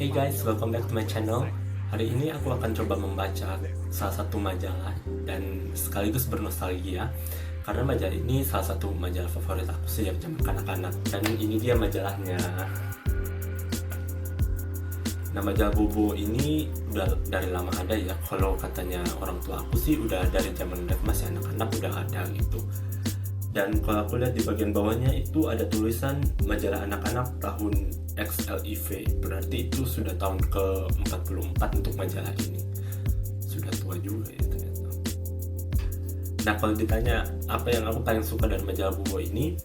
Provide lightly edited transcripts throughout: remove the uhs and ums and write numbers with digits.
Hey guys, welcome back to my channel. Hari ini aku akan coba membaca salah satu majalah dan sekaligus bernostalgia karena majalah ini salah satu majalah favorit aku sejak zaman kanak-kanak. Dan ini dia majalahnya. Nah, majalah Bobo ini udah dari lama ada ya. Kalau katanya orang tua aku sih udah dari zaman mereka masih anak-anak udah ada gitu. Dan kalau aku lihat di bagian bawahnya itu ada tulisan majalah anak-anak tahun XLIV. Berarti itu sudah tahun ke-44 untuk majalah ini. Sudah tua juga ya ternyata. Nah, kalau ditanya apa yang aku paling suka dari majalah Bobo ini,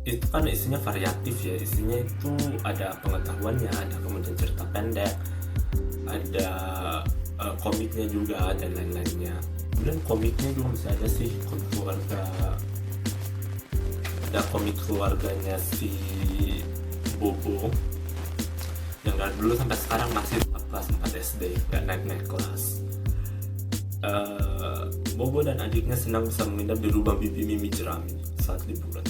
itu kan isinya variatif ya. Isinya itu ada pengetahuannya, ada kemudian cerita pendek, ada komiknya juga dan lain-lainnya. Kemudian komiknya juga masih ada sih, komik keluarga, ada komik keluarganya si Bobo yang dari dulu sampai sekarang masih kelas 4 SD, nggak naik-naik kelas. Bobo dan adiknya senang bisa menginap di rumah bibi Mimi Jerami saat liburan.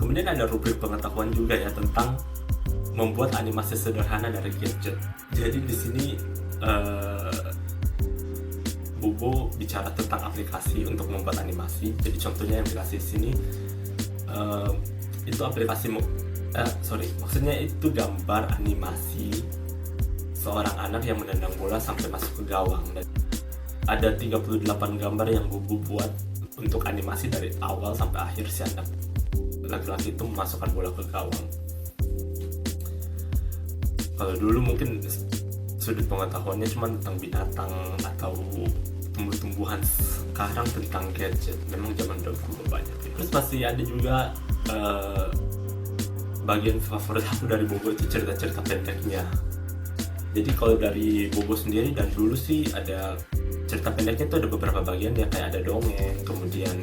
Kemudian ada rubrik pengetahuan juga ya tentang membuat animasi sederhana dari gadget. Jadi di sini Bobo bicara tentang aplikasi untuk membuat animasi. Jadi contohnya aplikasi di sini itu aplikasi maksudnya itu gambar animasi seorang anak yang menendang bola sampai masuk ke gawang. Dan ada 38 gambar yang Bobo buat untuk animasi dari awal sampai akhir si anak laki-laki itu memasukkan bola ke gawang. Kalau dulu mungkin sudut pengetahuannya cuma tentang binatang atau tumbuh-tumbuhan, sekarang tentang gadget. Memang zaman dahulu banyak. Terus masih ada juga bagian favorit aku dari Bobo itu cerita-cerita pendeknya. Jadi kalau dari Bobo sendiri dari dulu sih ada cerita pendeknya itu ada beberapa bagian ya, kayak ada dongeng, kemudian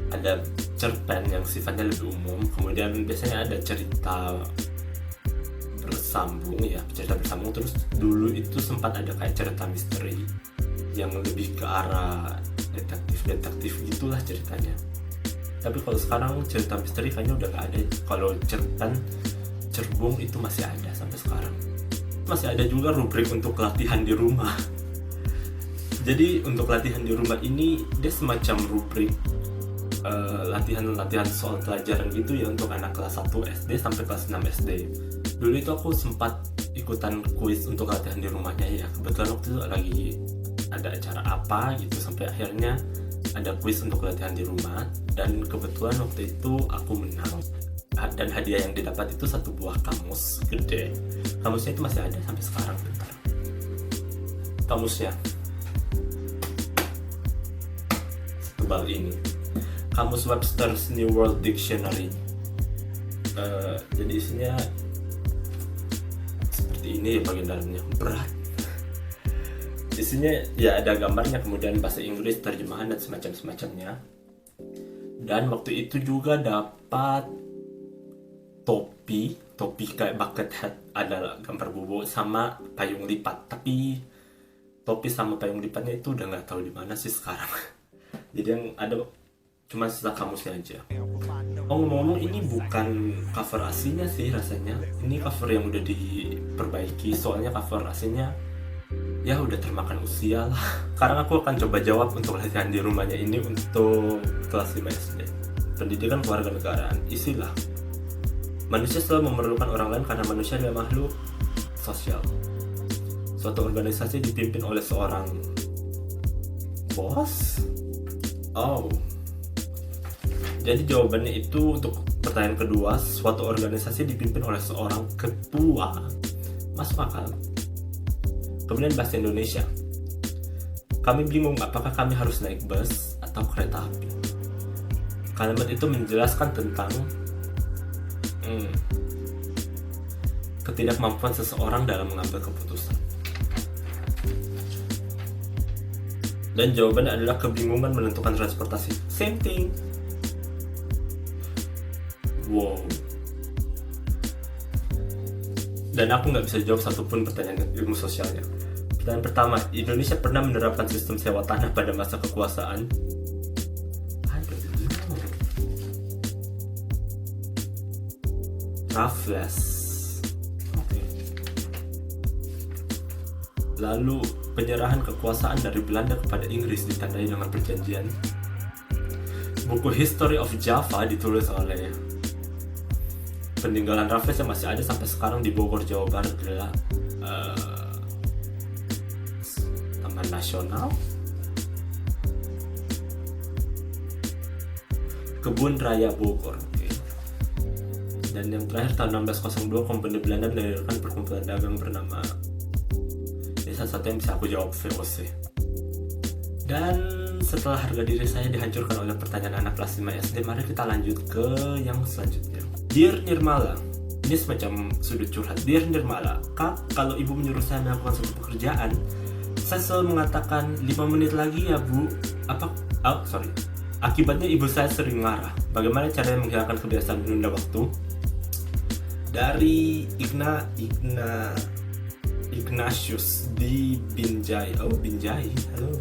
ada cerpen yang sifatnya lebih umum, kemudian biasanya ada cerita bersambung ya, cerita bersambung. Terus dulu itu sempat ada kayak cerita misteri yang lebih ke arah detektif gitulah ceritanya. Tapi kalau sekarang cerita misteri kayaknya udah gak ada. Kalau cerpen cerbung itu masih ada sampai sekarang. Masih ada juga rubrik untuk latihan di rumah. Jadi untuk latihan di rumah ini dia semacam rubrik latihan soal pelajaran gitu ya untuk anak kelas 1 SD sampai kelas 6 SD. Dulu itu aku sempat ikutan kuis untuk latihan di rumahnya ya. Kebetulan waktu itu lagi ada acara apa gitu sampai akhirnya ada kuis untuk latihan di rumah, dan kebetulan waktu itu aku menang. Dan hadiah yang didapat itu satu buah kamus gede. Kamusnya itu masih ada sampai sekarang. Bentar. Kamusnya tebal ini. Kamus Webster's New World Dictionary. Jadi isinya seperti ini ya, bagian dalamnya berat. Isinya ya ada gambarnya, kemudian bahasa Inggris, terjemahan dan semacamnya. Dan waktu itu juga dapat topi kayak bucket hat, ada gambar Bobo sama payung lipat. Tapi topi sama payung lipatnya itu udah nggak tahu di mana sih sekarang. Jadi yang ada cuma sisa kamusnya aja. Oh, ngomong-ngomong ini bukan cover aslinya sih rasanya. Ini cover yang udah diperbaiki, soalnya cover aslinya ya udah termakan usia lah. Sekarang aku akan coba jawab untuk latihan di rumahnya ini untuk kelas 5 SD. Pendidikan kewarganegaraan. Isilah: manusia selalu memerlukan orang lain karena manusia adalah makhluk sosial. Suatu organisasi dipimpin oleh seorang bos. Oh, jadi jawabannya itu untuk pertanyaan kedua, suatu organisasi dipimpin oleh seorang ketua. Masuk akal. Kemudian bahasa Indonesia. Kami bingung apakah kami harus naik bus atau kereta api. Kalimat itu menjelaskan tentang ketidakmampuan seseorang dalam mengambil keputusan. Dan jawabannya adalah kebingungan menentukan transportasi. Same thing. Wow. Dan aku nggak bisa jawab satupun pertanyaan ilmu sosialnya. Pertanyaan pertama, Indonesia pernah menerapkan sistem sewa tanah pada masa kekuasaan? Aduh, Raffles. Oke. Lalu penyerahan kekuasaan dari Belanda kepada Inggris ditandai dengan perjanjian. Buku History of Java ditulis oleh peninggalan Raffles yang masih ada sampai sekarang di Bogor, Jawa Barat adalah Taman Nasional, Kebun Raya Bogor. Okay. Dan yang terakhir tahun 1602 Kompeni Belanda mendirikan perkumpulan dagang bernama, ini salah satu yang bisa aku jawab, VOC. Dan setelah harga diri saya dihancurkan oleh pertanyaan anak kelas 5 SD, mari kita lanjut ke yang selanjutnya. Dear Nirmala, ini semacam sudut curhat. Dear Nirmala, Kak, kalau ibu menyuruh saya melakukan suatu pekerjaan, saya selalu mengatakan 5 menit lagi ya bu. Akibatnya ibu saya sering marah. Bagaimana caranya menghilangkan kebiasaan menunda waktu? Dari Ignatius di Binjai. Binjai. Halo.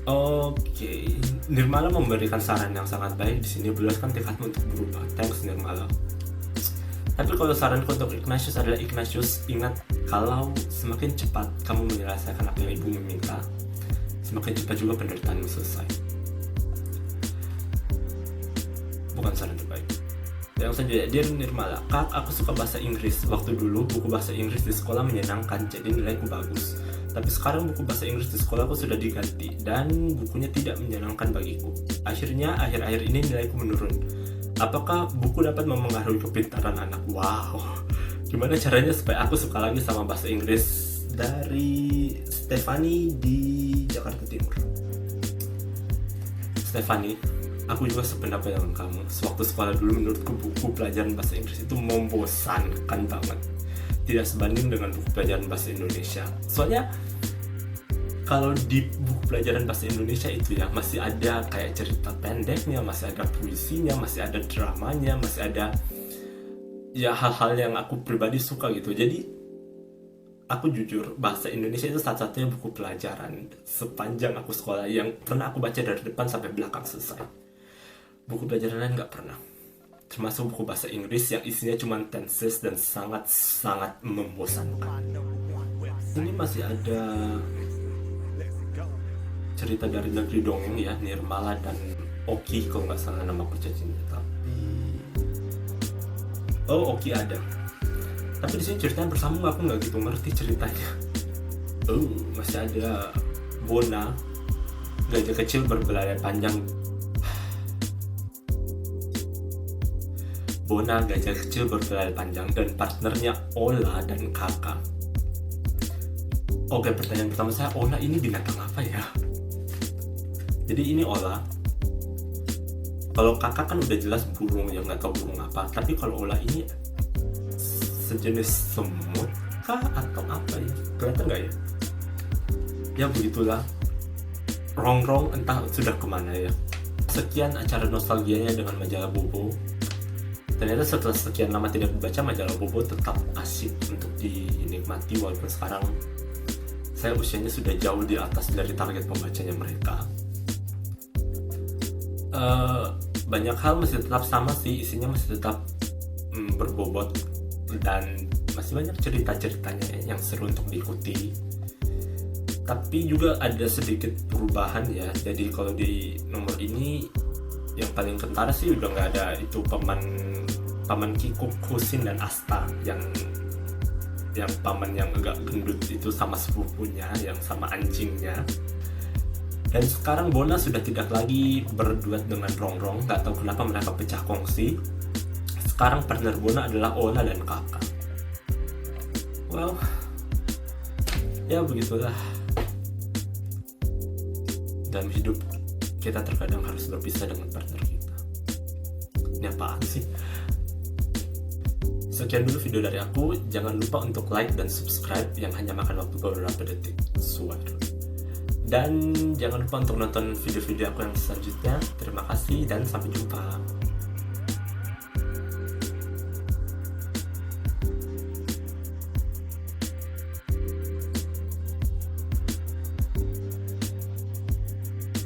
Oke, Nirmala memberikan saran yang sangat baik di sini. Bulatkan tekadmu untuk berubah. Thanks Nirmala. Tapi kalau saranku untuk Ignatius adalah, Ignatius, ingat kalau semakin cepat kamu menyelesaikan apa yang ibu meminta, semakin cepat juga penderitaanmu selesai. Bukan saran terbaik. Yang selanjutnya, Dear Nirmala, Kak, aku suka bahasa Inggris. Waktu dulu buku bahasa Inggris di sekolah menyenangkan, jadi nilaiku bagus. Tapi sekarang buku bahasa Inggris di sekolahku sudah diganti dan bukunya tidak menyenangkan bagiku. Akhirnya akhir-akhir ini nilaiku menurun. Apakah buku dapat memengaruhi kepintaran anak? Wow, gimana caranya supaya aku suka lagi sama bahasa Inggris? Dari Stefani di Jakarta Timur. Stefani, aku juga sependapat dengan kamu. Sewaktu sekolah dulu menurutku buku pelajaran bahasa Inggris itu membosankan banget. Tidak sebanding dengan buku pelajaran bahasa Indonesia. Soalnya kalau di buku pelajaran bahasa Indonesia itu ya masih ada kayak cerita pendeknya, masih ada puisinya, masih ada dramanya, masih ada ya hal-hal yang aku pribadi suka gitu. Jadi aku jujur, bahasa Indonesia itu satu-satunya buku pelajaran sepanjang aku sekolah yang pernah aku baca dari depan sampai belakang selesai. Buku pelajaran lain nggak pernah. Termasuk buku bahasa Inggris yang isinya cuma tenses dan sangat-sangat membosankan. Ini masih ada cerita dari negeri dongeng ya, Nirmala dan Oki kalau nggak salah nama kurcacinya. Oki ada. Tapi di sini ceritanya bersambung, aku nggak gitu ngerti ceritanya. Masih ada Bona, gajah kecil berbelalai panjang. Bona, gajah kecil berbelalai panjang, dan partnernya Ola dan Kakak. Oke, pertanyaan pertama saya, Ola ini binatang apa ya? Jadi ini Ola. Kalau Kakak kan udah jelas burung, ya nggak tahu burung apa. Tapi kalau Ola ini sejenis semut kah atau apa ya? Kelihatan nggak ya? Ya begitulah. Rongrong entah sudah kemana ya. Sekian acara nostalgianya dengan majalah Bobo. Ternyata setelah sekian lama tidak dibaca, majalah Bobo tetap asik untuk dinikmati walaupun sekarang saya usianya sudah jauh di atas dari target pembacanya mereka. Banyak hal masih tetap sama sih, isinya masih tetap berbobot dan masih banyak cerita-ceritanya yang seru untuk diikuti. Tapi juga ada sedikit perubahan ya. Jadi kalau di nomor ini yang paling kentara sih udah nggak ada itu paman Kikuk, Husin dan Asta yang paman yang agak gendut itu sama sepupunya yang sama anjingnya. Dan sekarang Bona sudah tidak lagi berduet dengan Rongrong, nggak tahu kenapa mereka pecah kongsi. Sekarang partner Bona adalah Ola dan Kakak. Well, ya begitulah. Dalam hidup kita terkadang harus berpisah dengan partner kita. Ini apaan sih? Sekian dulu video dari aku. Jangan lupa untuk like dan subscribe yang hanya makan waktu beberapa detik. Dan jangan lupa untuk nonton video-video aku yang selanjutnya. Terima kasih dan sampai jumpa.